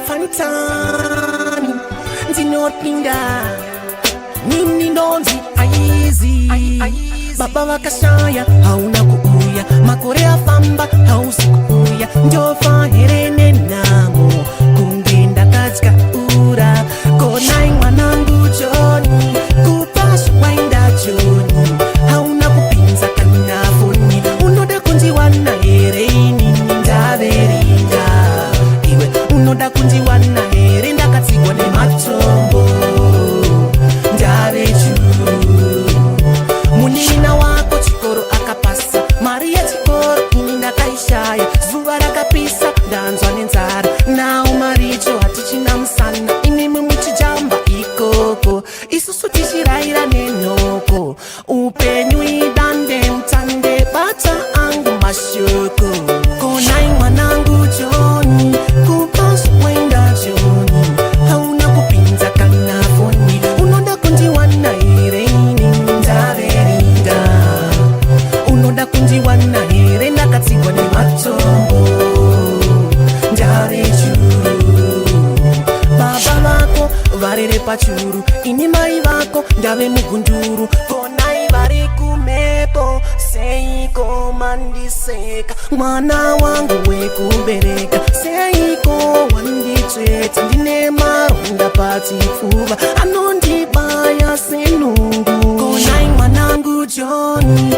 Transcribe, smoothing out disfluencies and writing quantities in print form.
fanitani ndinopinda nini ndonzi aizi baba vakashaya hauna kuuya makore afamba hausi kuuya njofa herene namo kunge ndakatya ura konai mwanangu Joni kupasha waenda Joni hauna kupinza kana foni unoda kunjiwana here inini ndaveringa iwe unoda kunjiwana here ndakatsigwa nematombo ndave churu munina wako chikoro akapasa mari yechikoro ini ndakaishaya zuva rakapisa ndanzwa nenzara nao maricho hatichina musana inimi muchijamba ikoko isusu tichiraira nenhoko upenyu idande mutande bata angu mashoko konai mwanangu Joni kupasha waenda Joni hauna kupinza kana foni unoda kunjiwana here inini ndaveringa unoda kunjiwana here ndakatsigwa nematombo ndave churu baba vako varere pachuru ini mai vako ndave mugunduru konai vari kumhepo seiko mandiseka mwana wangu wekubereka seiko wanditsveta ndine maronda pachipfuva anondibaya senungu konai mwanangu Joni